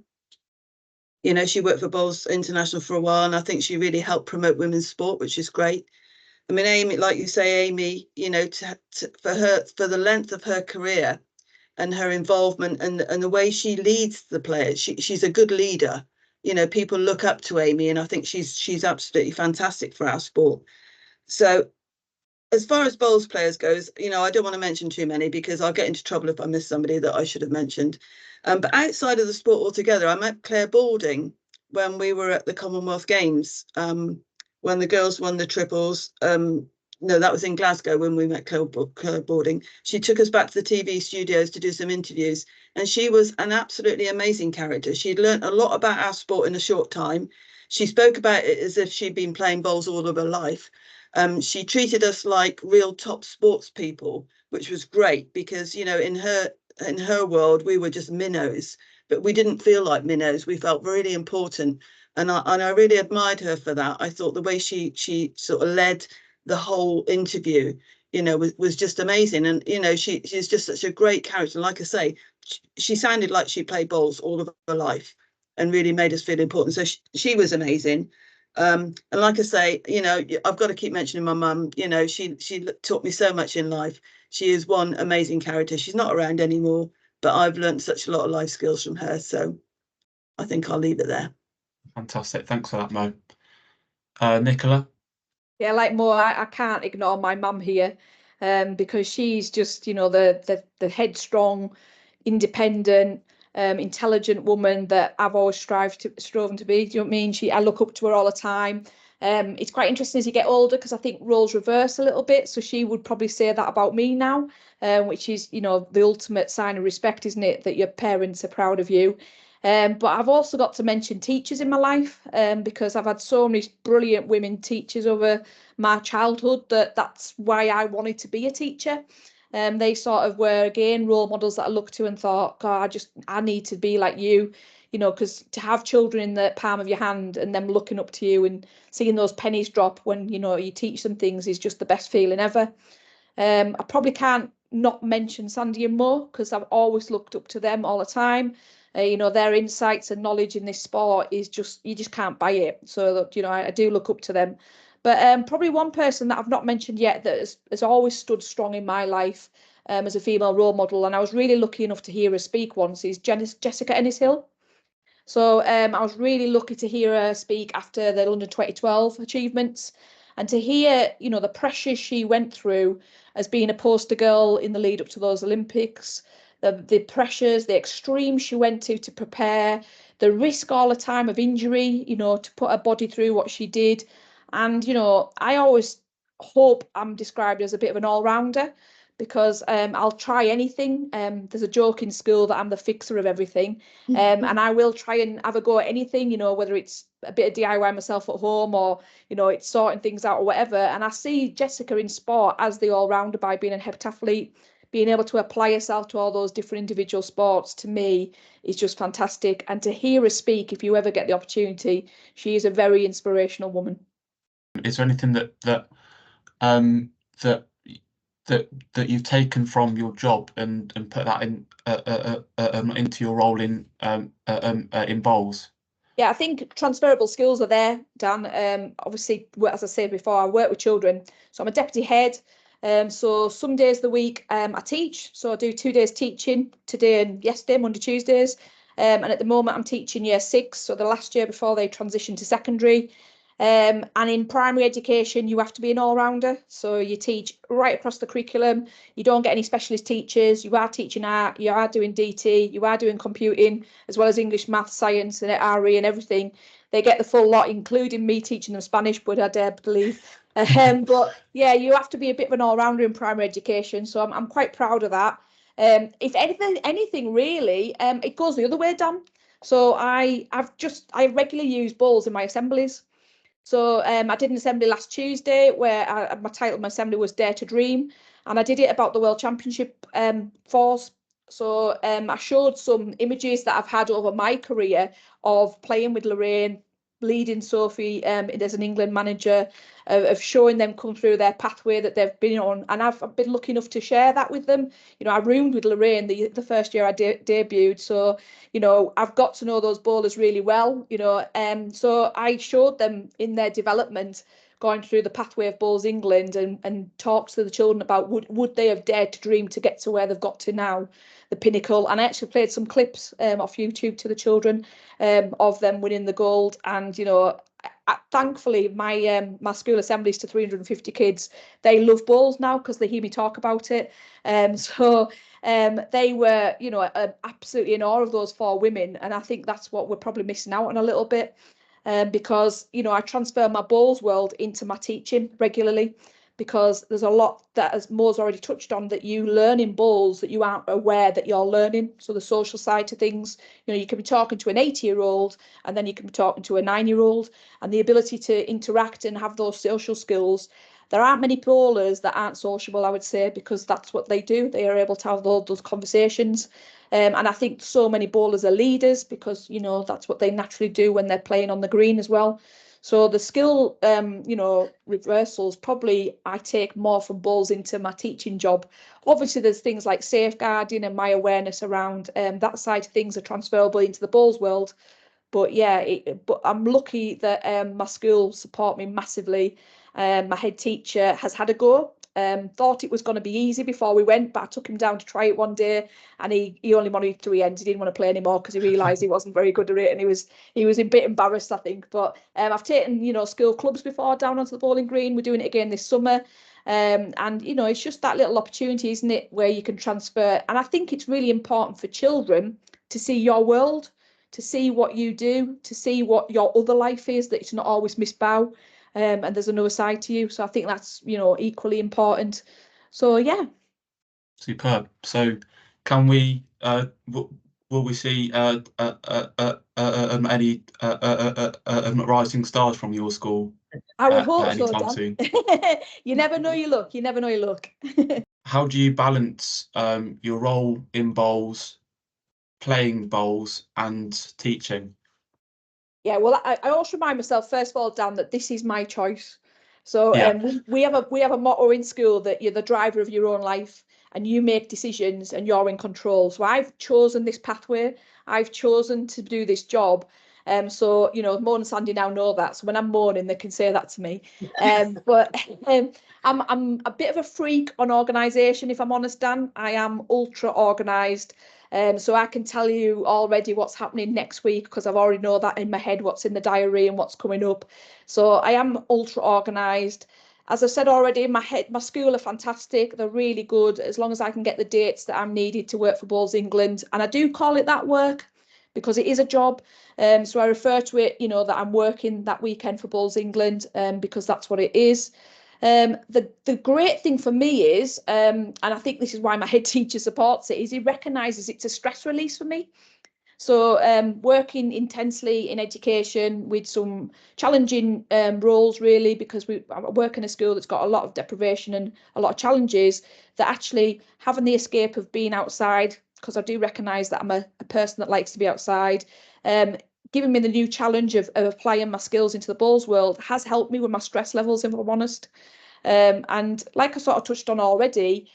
You know, she worked for Bowls International for a while, and I think she really helped promote women's sport, which is great. I mean, Amy, like you say, Amy, you know, for the length of her career and her involvement and the way she leads the players, she's a good leader. You know, people look up to Amy, and I think she's absolutely fantastic for our sport. So as far as bowls players goes, you know, I don't want to mention too many because I'll get into trouble if I miss somebody that I should have mentioned. But outside of the sport altogether, I met Claire Balding when we were at the Commonwealth Games, when the girls won the triples. No, that was in Glasgow when we met Claire Balding. She took us back to the TV studios to do some interviews, and she was an absolutely amazing character. She'd learned a lot about our sport in a short time. She spoke about it as if she'd been playing bowls all of her life. She treated us like real top sports people, which was great because, you know, in her world, we were just minnows, but we didn't feel like minnows. We felt really important. And I really admired her for that. I thought the way she sort of led the whole interview, you know, was just amazing. And, you know, she's just such a great character. And like I say, she sounded like she played bowls all of her life and really made us feel important. So she was amazing. And like I say, you know, I've got to keep mentioning my mum. You know, she taught me so much in life. She is one amazing character. She's not around anymore, but I've learned such a lot of life skills from her. So I think I'll leave it there. Fantastic. Thanks for that, Mo. Nicola? Yeah, like Mo, I can't ignore my mum here, because she's just, you know, the headstrong, independent, intelligent woman that I've always striven to be. Do you know what I mean? I look up to her all the time. It's quite interesting as you get older because I think roles reverse a little bit. So she would probably say that about me now, which is, you know, the ultimate sign of respect, isn't it? That your parents are proud of you. But I've also got to mention teachers in my life, because I've had so many brilliant women teachers over my childhood that's why I wanted to be a teacher. They sort of were, again, role models that I looked to and thought, God, I need to be like you. you know, because to have children in the palm of your hand and them looking up to you and seeing those pennies drop when, you know, you teach them things is just the best feeling ever. I probably can't not mention Sandy and Mo, because I've always looked up to them all the time. You know, their insights and knowledge in this sport is just, you just can't buy it. So, you know, I do look up to them. But probably one person that I've not mentioned yet that has always stood strong in my life as a female role model, and I was really lucky enough to hear her speak once, is Jessica Ennis-Hill. So I was really lucky to hear her speak after the London 2012 achievements, and to hear, you know, the pressures she went through as being a poster girl in the lead up to those Olympics, the pressures, the extremes she went to prepare, the risk all the time of injury, you know, to put her body through what she did. And, you know, I always hope I'm described as a bit of an all-rounder, because I'll try anything. There's a joke in school that I'm the fixer of everything. And I will try and have a go at anything, you know, whether it's a bit of DIY myself at home or, you know, it's sorting things out or whatever. And I see Jessica in sport as the all-rounder by being a heptathlete, being able to apply herself to all those different individual sports, to me is just fantastic. And to hear her speak, if you ever get the opportunity, she is a very inspirational woman. Is there anything that you've taken from your job and put that in into your role in bowls? Yeah, I think transferable skills are there, Dan. Obviously, as I said before, I work with children, so I'm a deputy head. So some days of the week I teach, so I do 2 days teaching, today and yesterday, Monday, Tuesdays. And at the moment I'm teaching year 6, so the last year before they transition to secondary. And in primary education, you have to be an all-rounder. So you teach right across the curriculum. You don't get any specialist teachers. You are teaching art, you are doing DT, you are doing computing, as well as English, math, science, and RE and everything. They get the full lot, including me teaching them Spanish, but I dare believe. But yeah, you have to be a bit of an all-rounder in primary education. So I'm quite proud of that. If anything really, it goes the other way, Dan. So I regularly use balls in my assemblies. So I did an assembly last Tuesday where my title of my assembly was Dare to Dream, and I did it about the World Championship force. So I showed some images that I've had over my career of playing with Lorraine, leading Sophie as an England manager, of showing them come through their pathway that they've been on. And I've been lucky enough to share that with them. You know, I roomed with Lorraine the first year I debuted. So, you know, I've got to know those bowlers really well, you know. So I showed them in their development, going through the pathway of Bowls England, and talked to the children about would they have dared to dream to get to where they've got to now, the pinnacle. And I actually played some clips off YouTube to the children of them winning the gold. And, you know, thankfully my school assemblies to 350 kids, they love bowls now because they hear me talk about it. So they were, you know, absolutely in awe of those 4 women. And I think that's what we're probably missing out on a little bit, because, you know, I transfer my bowls world into my teaching regularly, because there's a lot that, as Mo's already touched on, that you learn in bowls that you aren't aware that you're learning. So the social side to things, you know, you can be talking to an 80-year-old and then you can be talking to a 9-year-old, and the ability to interact and have those social skills. There aren't many bowlers that aren't sociable, I would say, because that's what they do. They are able to have those conversations. And I think so many bowlers are leaders because, you know, that's what they naturally do when they're playing on the green as well. So the skill, you know, reversals, probably I take more from bowls into my teaching job. Obviously, there's things like safeguarding and my awareness around that side of things are transferable into the bowls world. But yeah, but I'm lucky that my school support me massively. My head teacher has had a go. Thought it was going to be easy before we went, but I took him down to try it one day, and he only monitored 3 ends. He didn't want to play anymore because he realised he wasn't very good at it, and he was a bit embarrassed, I think. But I've taken, you know, school clubs before down onto the bowling green. We're doing it again this summer. And you know, it's just that little opportunity, isn't it, where you can transfer. And I think it's really important for children to see your world, to see what you do, to see what your other life is, that it's not always Miss Bowe. And there's another side to you. So I think that's, you know, equally important. So yeah. Superb. So can we will we see any rising stars from your school? I would hope so, anytime Dan. soon? You never know your luck. You never know your luck. How do you balance your role in bowls playing bowls and teaching? Yeah, well, I always remind myself, first of all, Dan, that this is my choice. So Yeah. we have a motto in school that you're the driver of your own life and you make decisions and you're in control. So I've chosen this pathway. I've chosen to do this job. So, you know, Mo and Sandy now know that. So when I'm moaning, they can say that to me. But I'm a bit of a freak on organisation, if I'm honest, Dan. I am ultra organised. So I can tell you already what's happening next week because I've already know that in my head, what's in the diary and what's coming up. So I am ultra organised. As I said already, my school are fantastic. They're really good as long as I can get the dates that I'm needed to work for Bowls England. And I do call it that work because it is a job. So I refer to it, you know, that I'm working that weekend for Bowls England because that's what it is. The great thing for me is, and I think this is why my head teacher supports it, is he recognises it's a stress release for me. So working intensely in education with some challenging roles, really, because I work in a school that's got a lot of deprivation and a lot of challenges, that actually having the escape of being outside, because I do recognise that I'm a person that likes to be outside, giving me the new challenge of applying my skills into the bowls world has helped me with my stress levels, if I'm honest. And like I sort of touched on already,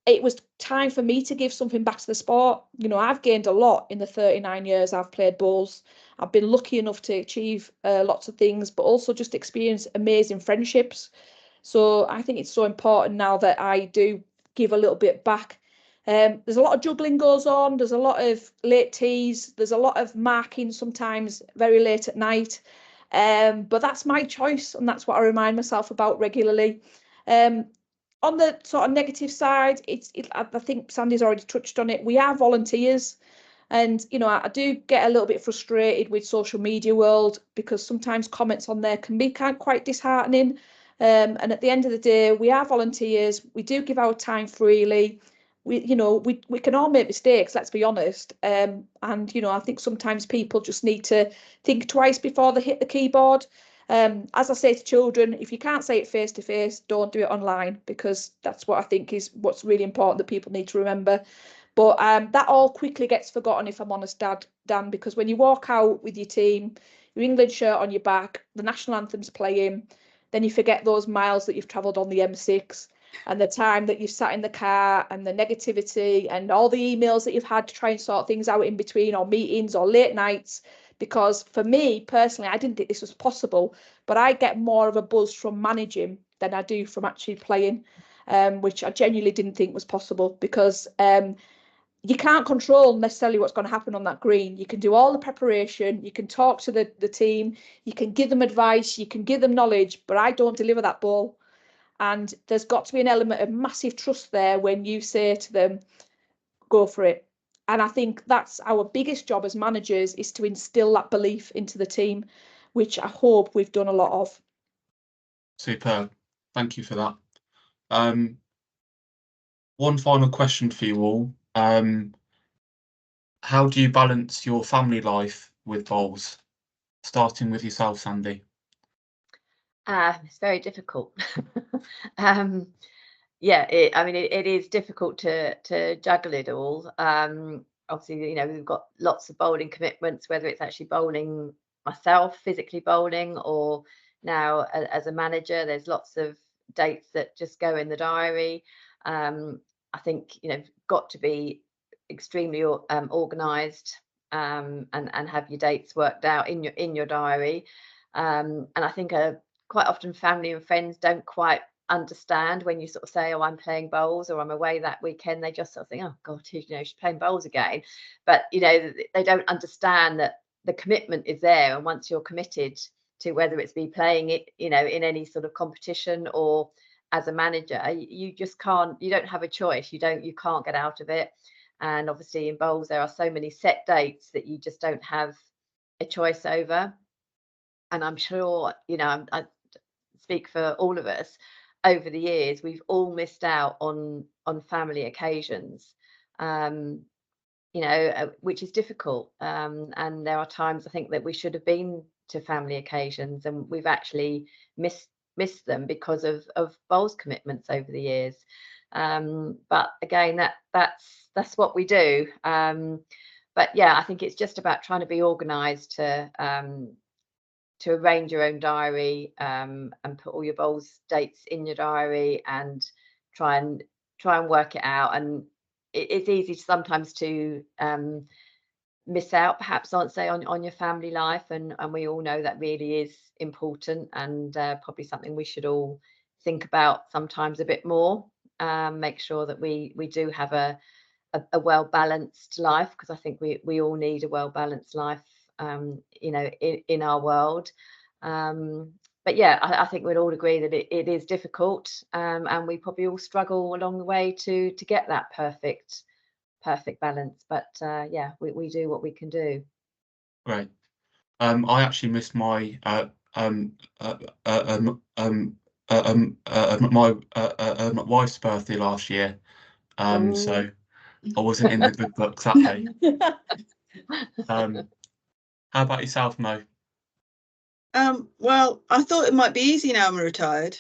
it was time for me to give something back to the sport. You know, I've gained a lot in the 39 years I've played bowls. I've been lucky enough to achieve lots of things, but also just experience amazing friendships. So I think it's so important now that I do give a little bit back. There's a lot of juggling goes on. There's a lot of late teas. There's a lot of marking sometimes very late at night. But that's my choice, and that's what I remind myself about regularly. On the sort of negative side, I think Sandy's already touched on it. We are volunteers. And, you know, I do get a little bit frustrated with social media world because sometimes comments on there can be quite disheartening. And at the end of the day, we are volunteers. We do give our time freely. We can all make mistakes, let's be honest. And, you know, I think sometimes people just need to think twice before they hit the keyboard. As I say to children, if you can't say it face to face, don't do it online, because that's what I think is what's really important that people need to remember. But that all quickly gets forgotten, if I'm honest, Dan, because when you walk out with your team, your England shirt on your back, the national anthem's playing, then you forget those miles that you've travelled on the M6 and the time that you've sat in the car and the negativity and all the emails that you've had to try and sort things out in between, or meetings or late nights. Because for me personally, I didn't think this was possible, but I get more of a buzz from managing than I do from actually playing, which I genuinely didn't think was possible, because you can't control necessarily what's going to happen on that green. You can do all the preparation, you can talk to the team, you can give them advice, you can give them knowledge, but I don't deliver that ball. And there's got to be an element of massive trust there when you say to them, go for it. And I think that's our biggest job as managers, is to instill that belief into the team, which I hope we've done a lot of. Superb. Thank you for that. One final question for you all. How do you balance your family life with bowls? Starting with yourself, Sandy. It's very difficult. Yeah, it is difficult to juggle it all. Obviously, you know, we've got lots of bowling commitments, whether it's actually bowling myself, physically bowling, or now as a manager, there's lots of dates that just go in the diary. I think, you know, got to be extremely organised, and have your dates worked out in your diary. And I think quite often family and friends don't quite understand when you sort of say, oh, I'm playing bowls or I'm away that weekend. They just sort of think, oh God, you know, she's playing bowls again. But, you know, they don't understand that the commitment is there. And once you're committed to, whether it's be playing it, you know, in any sort of competition or as a manager, you just can't, you don't have a choice. You can't get out of it. And obviously in bowls, there are so many set dates that you just don't have a choice over. And I'm sure, you know, I speak for all of us, over the years, we've all missed out on family occasions, you know, which is difficult. And there are times I think that we should have been to family occasions and we've actually missed them because of bowls commitments over the years. But again, that's what we do. But yeah, I think it's just about trying to be organised to arrange your own diary, and put all your bowls dates in your diary, and try and work it out. And it's easy sometimes to miss out perhaps on, say, on your family life, and we all know that really is important, and probably something we should all think about sometimes a bit more. Make sure that we do have a well balanced life, because I think we all need a well balanced life, you know, in our world. But yeah, I think we'd all agree that it is difficult, and we probably all struggle along the way to get that perfect balance. But yeah, we do what we can do. Great. I actually missed my my wife's birthday last year, so I wasn't in the good books that day. How about yourself, Mo? Well, I thought it might be easy now I'm retired.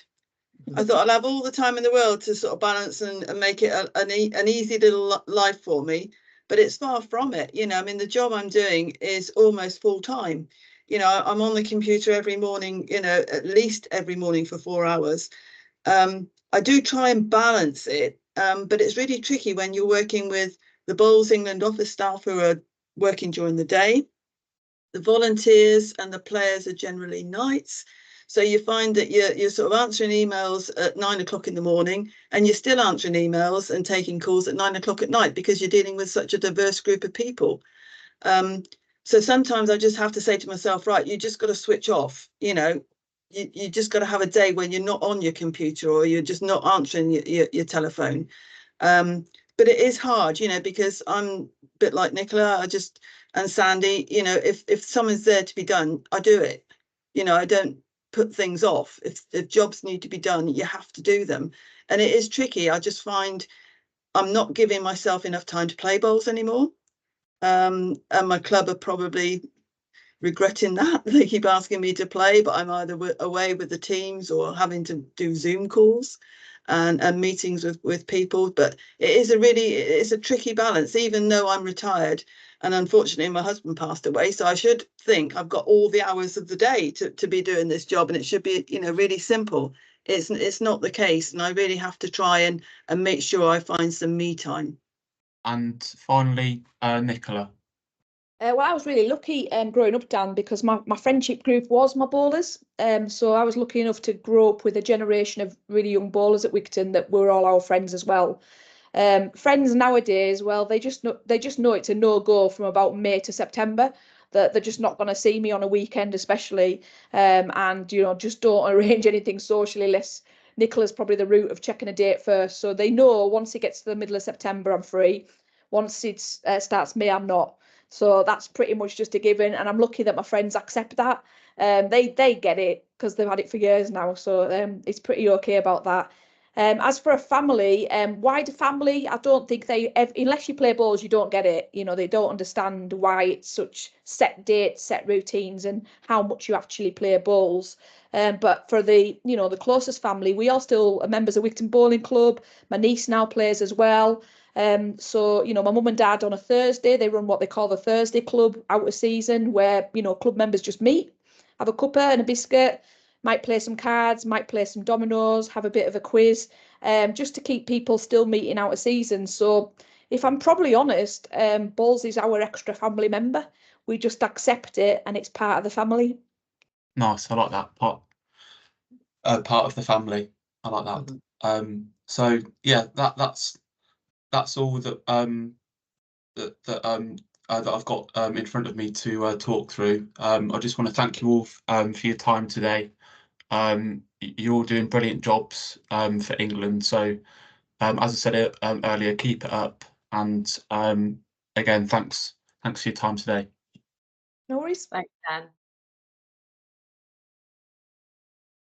I thought I'll have all the time in the world to sort of balance and make it an easy little life for me. But it's far from it. You know, I mean, the job I'm doing is almost full time. You know, I'm on the computer every morning, you know, at least every morning for 4 hours. I do try and balance it, but it's really tricky when you're working with the Bowls England office staff who are working during the day. The volunteers and the players are generally nights. So you find that you're sort of answering emails at 9 o'clock in the morning, and you're still answering emails and taking calls at 9 o'clock at night, because you're dealing with such a diverse group of people. So sometimes I just have to say to myself, right, you just got to switch off. You know, you just got to have a day when you're not on your computer, or you're just not answering your telephone. But it is hard, you know, because I'm a bit like Nicola, and Sandy, you know, if someone's there to be done, I do it. You know, I don't put things off. If jobs need to be done, you have to do them. And it is tricky. I just find I'm not giving myself enough time to play bowls anymore. And my club are probably regretting that. They keep asking me to play, but I'm either away with the teams or having to do Zoom calls and meetings with people. But it's a tricky balance, even though I'm retired. And unfortunately, my husband passed away. So I should think I've got all the hours of the day to be doing this job, and it should be, you know, really simple. It's not the case. And I really have to try and make sure I find some me time. And finally, Nicola. Well, I was really lucky growing up, Dan, because my friendship group was my bowlers. So I was lucky enough to grow up with a generation of really young bowlers at Wigton that were all our friends as well. Friends nowadays, well, they just know it's a no-go from about May to September. That they're just not going to see me on a weekend, especially, and you know, just don't arrange anything socially unless Nicola's probably the route of checking a date first. So they know once it gets to the middle of September, I'm free. Once it starts May, I'm not. So that's pretty much just a given, and I'm lucky that my friends accept that. They get it because they've had it for years now, so it's pretty okay about that. As for a family, wider family, I don't think unless you play bowls, you don't get it. You know, they don't understand why it's such set dates, set routines, and how much you actually play bowls. But for the closest family, we all still are members of Wigton Bowling Club. My niece now plays as well. So, you know, my mum and dad on a Thursday, they run what they call the Thursday Club out of season, where, you know, club members just meet, have a cuppa and a biscuit, might play some cards, might play some dominoes, have a bit of a quiz, just to keep people still meeting out of season. So if I'm probably honest, Bowls is our extra family member. We just accept it and it's part of the family. Nice, I like that part of the family. I like that. So yeah, that's all that that I've got in front of me to talk through. I just want to thank you all for your time today. You're all doing brilliant jobs for England. So as I said earlier, keep it up. And again, thanks for your time today. No worries. Thanks, Dan.